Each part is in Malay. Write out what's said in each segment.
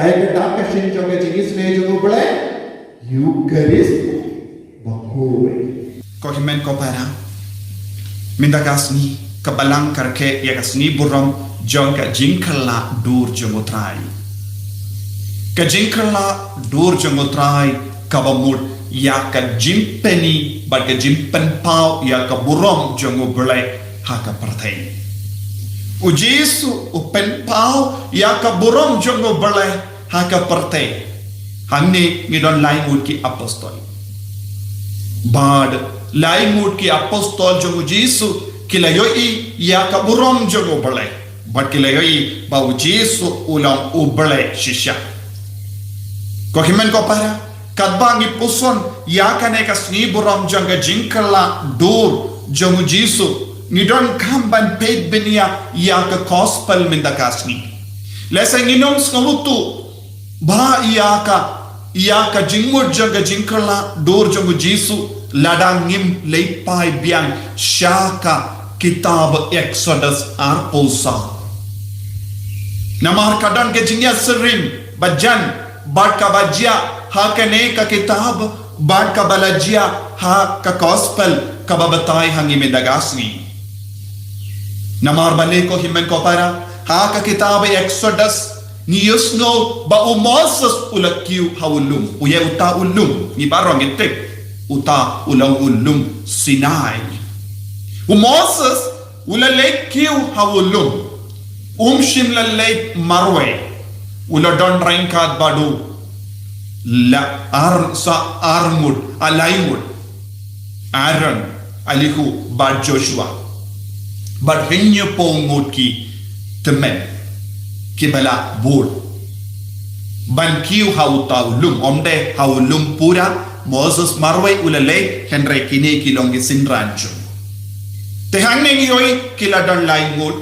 kaya takashin joga jingis ne jogo bole Eucharist bahoy. Ko himen ko para mindagasni kabalang karke yagasni buram jonga jinkala dur jomotrai. Ka jinkala dur jomotrai kabamud ya ka jimpeni bad ka jimpen pau ya ka buram jongo bole haka partai. Ujisu upen pau ya ka buram jongo bole haka partai. Hanne ngidon laimud ki apostol. Bad laimud ki apostol jongo Jisu kilayoi ya ka buram jongo bole. Bad kilayoi ba Jisu ulang ubele shisha. Ko himen ko para kadbangi puson ya kane ka sni buram jonga jinkala dur jongo Jisu ngidon kamban paid benia ya ka gospel mindakasni. Lesa nginom skalutu ba iya ka jingmur jaga jingkala dor jangu Jisu ladangim leipai biang syaka kitab Exodus arposa namar kadan ke jingya serim bajan bad ka bajia ha kane ka kitab bad ka balajia ha ka gospel ka babatai hangi medagasni namar bale ko himen ko para ha ka kitab Exodus ni yusno ba Moses ulakiu haulum uye uta ulum ni barong itek uta ulang ulum Sinai Moses ulalekiu haulum shim lalay marwe uladon rainkat badu la sa armud alaimud Aaron alihu bad Joshua bad hinyo pongud ki temen kibala bol ban kiu hauta ulum omde haulum pura Moses marwai ulale henre kine kilongi sinranjo te hangne ngi yoi kiladon laingul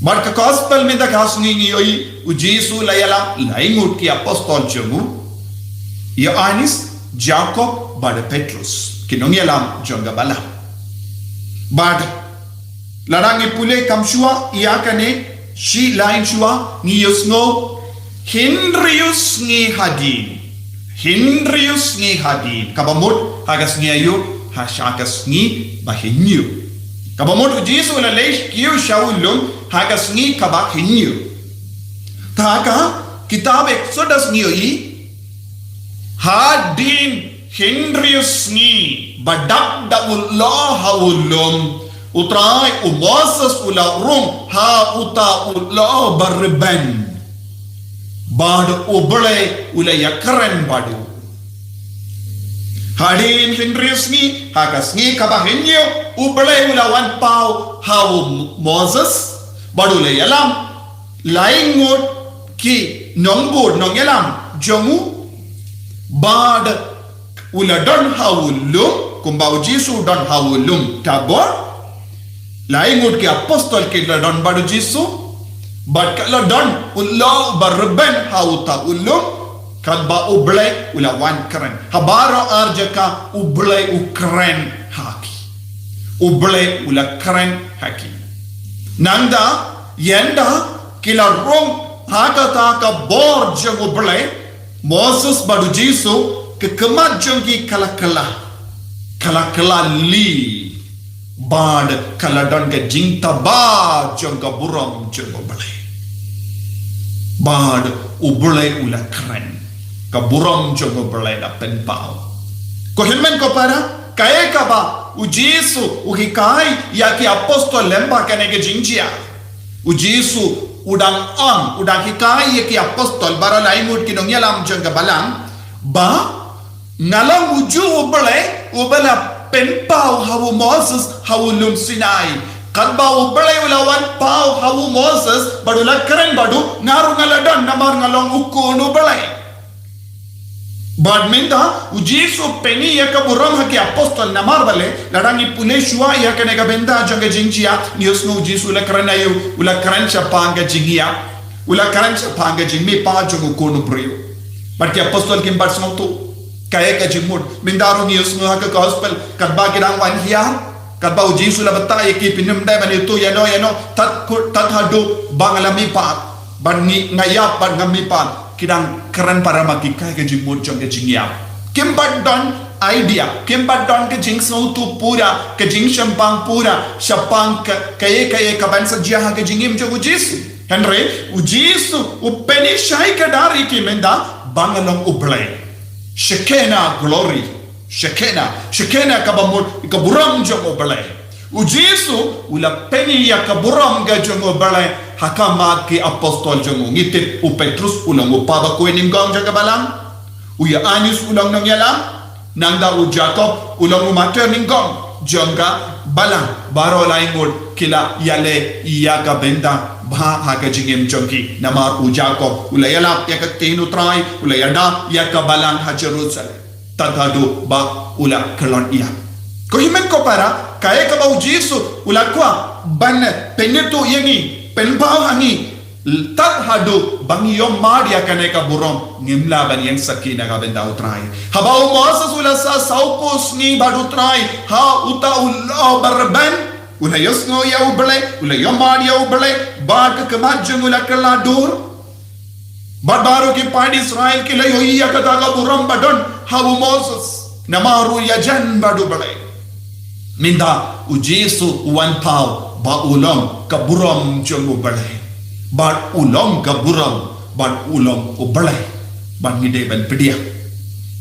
barka gospel me da gasni ngi yoi u Jisu layala laingul ki apostol jomu ya anis Jacob bad Petrus kinongi alam jonga bala bad larangi pule kamshua iakane shi lain shua ni yusno Hindrius ni hadin kabamut hagas ni ayu hashakas ni bahinyu kabamut Jisu la leish kiu shaulum hagas ni kabahinyu taka kitab Exodus ni oi hadin Hindrius ni badak da ullah haulum utrai Moses ula rum ha uta ula barben bad ubale ula yakren badu hadin Hindriusni hagasni kabahinyo ubale ula wan pau ha Moses badu le yalam laingot ki nongbod nong yalam jomu bad ula don haulum kumbau Jisu don haulum tabor laingut ki apostol ki ladon badu Jisu bad ka ladon ullo barben hauta ullo kadba uble ula wan kren habaro arjaka uble ukren haki uble ula kren haki nanda yenda kila rom hakata ka bor jang uble Moses badu Jisu ke kemat jongi kala li bad kaladon ke jingta ba jonga buram jonga balai bad ubulai ula keren ka buram jonga balai da penpau ko hilmen ko para kaya ka ba u Jisu u hikai ya ki apostol lemba kane ke jingjia u Jisu udang hikai ya ki apostol bara laimut ki nongyalam jonga balang ba ngalang uju ubala penpau hawu Moses hawu lum Sinai kadba ubale ulawan pau hawu Moses badu lakren badu ngaru ngaladon namar ngalong ukunu balai badminda Jisu peni ya kaburam haki apostol namar bale ladangi pune shua ya kanega benda jonga jingjia niusnu Jisu lakren ayu ulakren chapanga jingia ulakren chapanga jingmi pa jongu kunu brio bad ki apostol kim bad snotu kaya ka jimud mindaru ni usnu ha ka gospel kadba kidang wan hiya kadba Jisu la bata ki pinum dai bani tu yano tat hadu bangalami pa ban ngayap ban ngamipan kidang keren para makikai ke jimut jong ke jingyap kimbat don idea kimbat don ke jing tu pura ke jing shampang pura shapang kaye kaban sajia ke jingim jo ujis Henry ujis upeni shai ke dari ki menda bangalong ublay Shekena glory Shekena kaburam jong ublay ujisu ula peni ya kaburam ga jong ublay hakama ki apostol jong ngitip u Petrus ulang upaba ko ninggong jaga balang uya Anis ulang nang yalang nangda u Jacob ulang umater ninggong jongga balang baro laingol kila yale iya ka benda bah ha ka jingim jongki namar u Jacob ula yala ya ka tinu trai ula yada ya ka balang ha Jerusalem tadadu ba ula kelon iya ko himen ko para kaya ka ba ujisu ula kwa ban penetu yengi penpau hangi tat hadu bangi yom madia kaneka burom ngimla ban yang sakina ka benda utrai habau moses ula sa saupos ni badutrai ha uta ulla barban ula yosno ya uble ula yom madia uble bad kemajung ula keladur baru ki padi Israel ki layo iya kata ka burom badon habau moses namaru ya jan badu bale minda ujisu wan pau ba ulam ka buram jong ubalay ba ulam ka buram ba ulam ubalay ba ngide ban pedia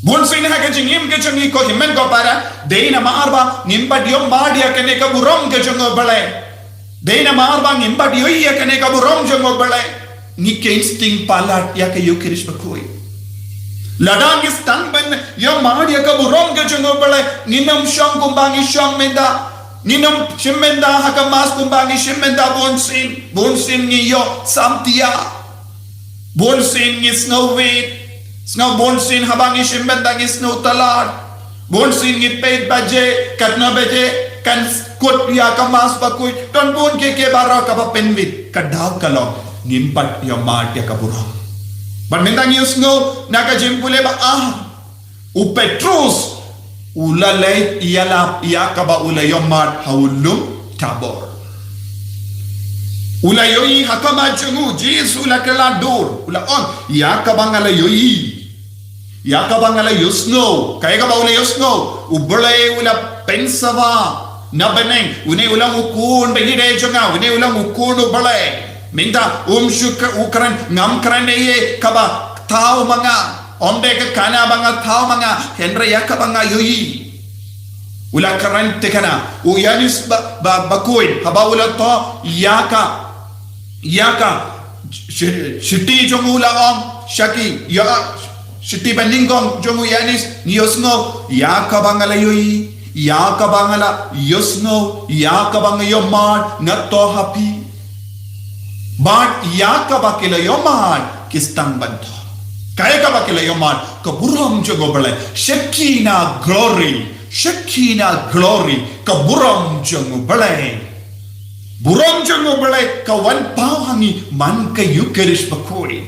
bon sin ha ka jingim ke changi ko himen ko para deina maarba ngimba diom badia kene ka buram ke jong ubalay deina maarba ngimba dio iya kene ka buram jong ubalay ni ke instinct palat ya ke yukirish bakoi ladang istang ban yo madia ka buram ke jong ubalay ninam shang kumbangi shang menda Ninam shimenda hakamas kumbangi shimenda bonsin ni yo samtia bonsin ni snow wait snow bonsin habangi shimenda ni snow talad bonsin ni paid baje katna baje kan kut ya kamas bakui ton bon ke bara ka penwit kadaw kalong ngimpat yo mat ya kaburo ban mendang yo snow naga jimpule ba u Petrus ulalay iyalap iyakaba ulayomar haulum tabor ulayoyi hakama jungu jisu lakaladur ulaon iyakaba ngalayoyi iyakaba ngalayosno kaya kaba ulayosno ubulay ula pensava nabaneng une ulang ukun begide junga une ulang ukun ubulay minta syukur ukran ngam kraneye kaba tao mga Omde ke kana banga thao manga Henry yaka banga yoyi ula karante kana u yanis bakoi haba ula to yaka shiti jomula om shaki ya shiti bandingong jomu yanis niosno yaka banga la yoyi yaka banga la yosno yaka banga yomad ngato happy but yaka bakila yomad kistang banto kaya ka bakila yoman ka buram jogo bale Shekina glory ka buram jogo bale ka wan pau hangi man ka yukerish bakuri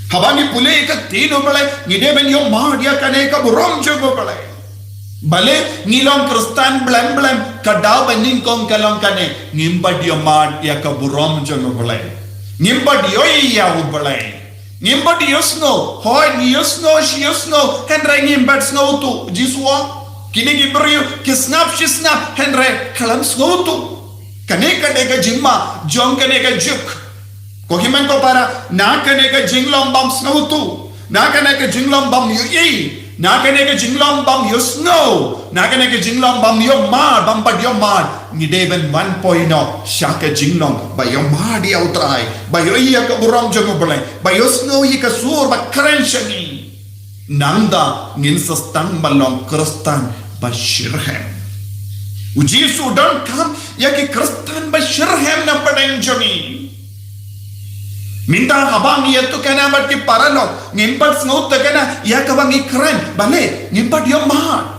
habani pule ka tino bale ngide ben yoman dia kane ka buram jogo bale ngilong kristan blam ka daw bening kong kalong kane ngimba yoman dia ka buram jogo bale ngimba yoy ya bale Ngimba di yosno, hoy ni yosno, shi yosno, Henry ngimba snow tu, jiswa, kini gibriu, kisnap, shisnap, Henry kalam snow tu, kaneka neka jingma, jong kaneka juk, kohiman ko para, na kaneka jinglong bam snow tu, na kaneka jinglong bam yui, na kaneka jinglong bam yosno, na kaneka jinglong bam yomar, bam pad yomar, ngideben 1.0 shaka jinglong ba yomar di utrai ba yoya ka buram jogo balai ba yosno yi ka sur ba krenshani nanda ngin sastang balong kristan ba shirhem uji sudan kam ya ki kristan ba shirhem na padang jogi minta habang ya tu kana bat ki paralo ngimpat snut kana ya ka bang ikren bale ngimpat yomar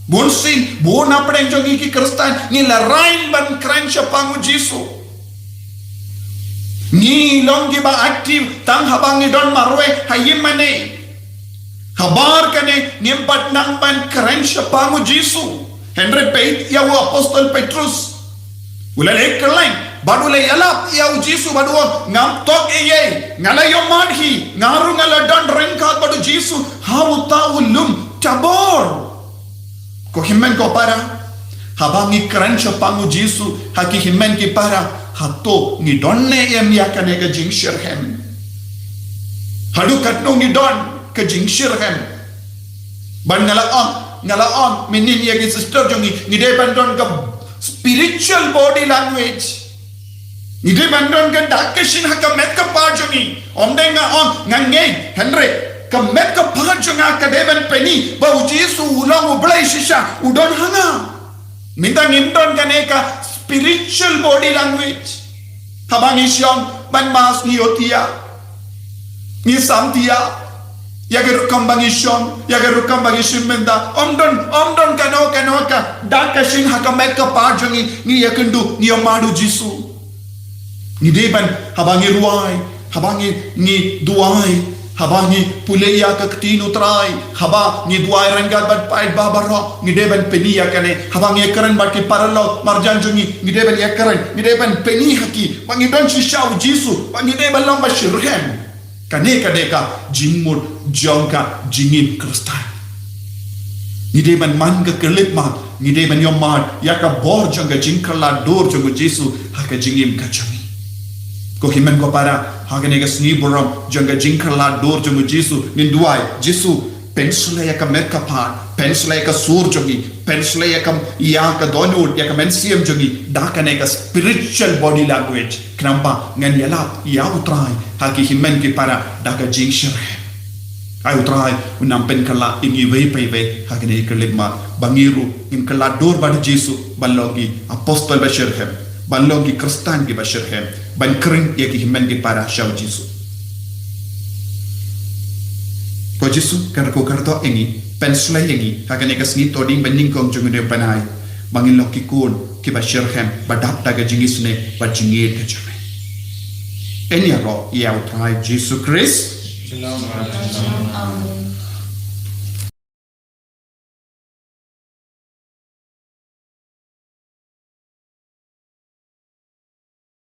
Bonsin, bon apren jogi ki kristan ni la rain ban kran chapangu jisu. Ni longi ba aktif tang habang ni don marwe hayimane. Habar kane nimpat nang ban kran chapangu jisu. Henry Peit ya apostol Petrus. Ula lekerlain Baru le yalap iau Jisu badu ngam tok iye ngala yomadhi ngaru ngala dan rengkat badu Jisu hau taulum tabor ko himmen ko para habangi krancha pangu Jisu haki himmen ki para hato ni donne em yakane ga jingshirhem hadu katno ni don ka jingshirhem ban ngala on minin yagi sister jongi ni de bandon ka spiritual body language ni de bandon ka dakashin haka met ka pajongi omdenga on ngange henry ka met ka pajonga ka devan peni ba Jisu ulang ublai shisha udon hanga minta ngindon ka neka spiritual body language habang isyong ban mas ni otia ni samtia yaga rukam bangisyon menda omdon kano ka dakashin haka met ka pajongi ni yakendu ni omadu Jisu ni deban habangi ruai habangi ni duai habangi puleya ka ktinu trai haba ni duai renggal bat pait babaro ni deban peni yakane habangi ekaran bat ki paralo marjanjungi ni deban ekaran ni deban peni haki bangi don shisha Jisu bangi deban lamba shirhem kaneka deka jingmur jongka jingin kristan ni deban man ka kelip ma ni deban yomad yaka bor jonga jingkala dor jonga Jisu haka jingim kachangi ko himen ko para hagane ga sni boram jonga jingkala dor jonga Jisu nin duai Jisu pensula yaka merka par pensula yaka sur jongi pensula yaka yaka donur yaka mensiam jongi dakane ka spiritual body language kenapa ngan yala ya utrai haki himen ki para daka jingshir ai utrai unam pen kala ingi wei pei hagane kelima bangiru in kala dor bad Jisu ballogi apostol bashirhem ballogi kristan ki bashirhem ban kring yaki himen ki para shaw Jisu ko Jisu kan ko karto engi pensula yengi hagane ka sni toding bening kong jungde panai bangin loki kun ki bashirhem badap daga jingisne bajingir kachame eni ro ya utrai Jisu Christ Amen.